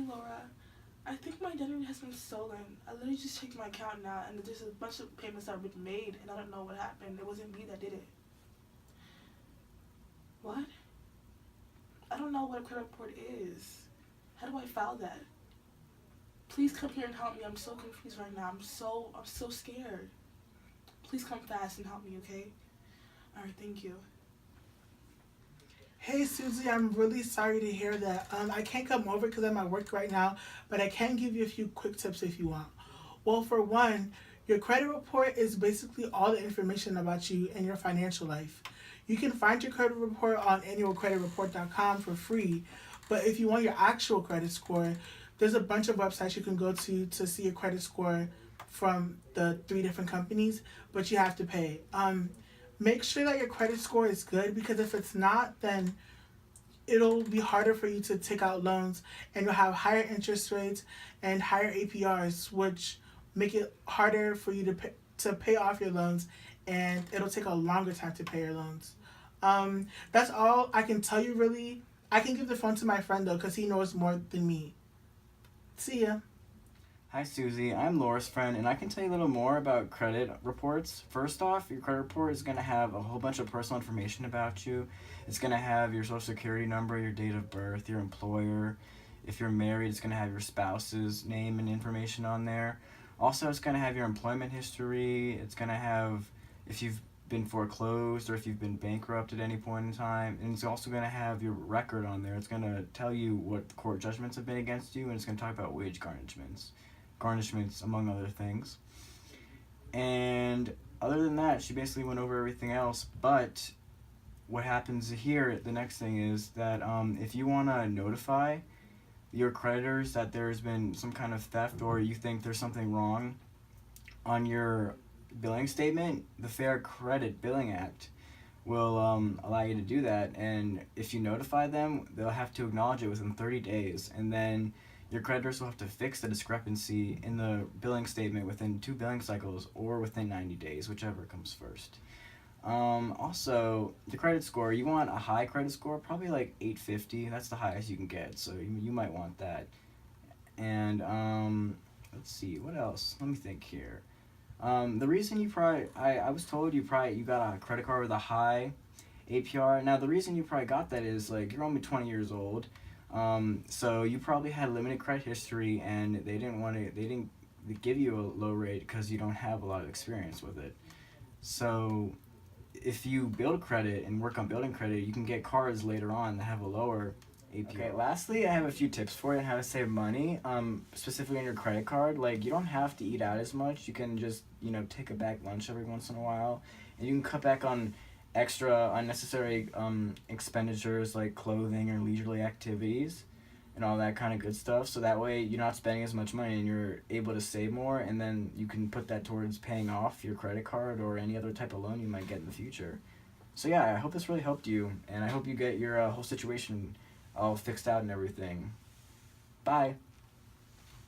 Laura. I think my identity has been stolen. I literally just checked my account now, and there's a bunch of payments that have been made, and I don't know what happened. It wasn't me that did it. What? I don't know what a credit report is. How do I file that? Please come here and help me. I'm so confused right now. I'm so scared. Please come fast and help me, okay? Alright, thank you. Hey Susie, I'm really sorry to hear that. I can't come over because I'm at work right now, but I can give you a few quick tips if you want. Well, for one, your credit report is basically all the information about you and your financial life. You can find your credit report on annualcreditreport.com for free, but if you want your actual credit score, there's a bunch of websites you can go to see your credit score from the 3 different companies, but you have to pay. Make sure that your credit score is good, because if it's not, then it'll be harder for you to take out loans, and you'll have higher interest rates and higher APRs, which make it harder for you to pay off your loans, and it'll take a longer time to pay your loans. That's all I can tell you, really. I can give the phone to my friend, though, because he knows more than me. See ya. Hi Susie, I'm Laura's friend, and I can tell you a little more about credit reports. First off, your credit report is going to have a whole bunch of personal information about you. It's going to have your social security number, your date of birth, your employer. If you're married, it's going to have your spouse's name and information on there. Also, it's going to have your employment history. It's going to have if you've been foreclosed or if you've been bankrupt at any point in time. And it's also going to have your record on there. It's going to tell you what court judgments have been against you, and it's going to talk about wage garnishments, among other things. And other than that, she basically went over everything else. But what happens here, the next thing is that if you want to notify your creditors that there's been some kind of theft, or you think there's something wrong on your billing statement, the Fair Credit Billing Act will allow you to do that. And if you notify them, they'll have to acknowledge it within 30 days. And then your creditors will have to fix the discrepancy in the billing statement within 2 billing cycles or within 90 days, whichever comes first. Also, the credit score, you want a high credit score, probably like 850. That's the highest you can get, so you might want that. And let's see, what else? Let me think here. The reason you probably, I was told you got a credit card with a high APR. Now, the reason you probably got that is, like, you're only 20 years old. So you probably had limited credit history, and they didn't give you a low rate because you don't have a lot of experience with it. So if you build credit and work on building credit, you can get cards later on that have a lower APR. Okay, lastly, I have a few tips for you on how to save money, specifically on your credit card. Like, you don't have to eat out as much. You can just, take a back lunch every once in a while, and you can cut back on extra unnecessary expenditures like clothing or leisurely activities and all that kind of good stuff, so that way you're not spending as much money and you're able to save more, and then you can put that towards paying off your credit card or any other type of loan you might get in the future. So yeah, I hope this really helped you, and I hope you get your whole situation all fixed out and everything. Bye.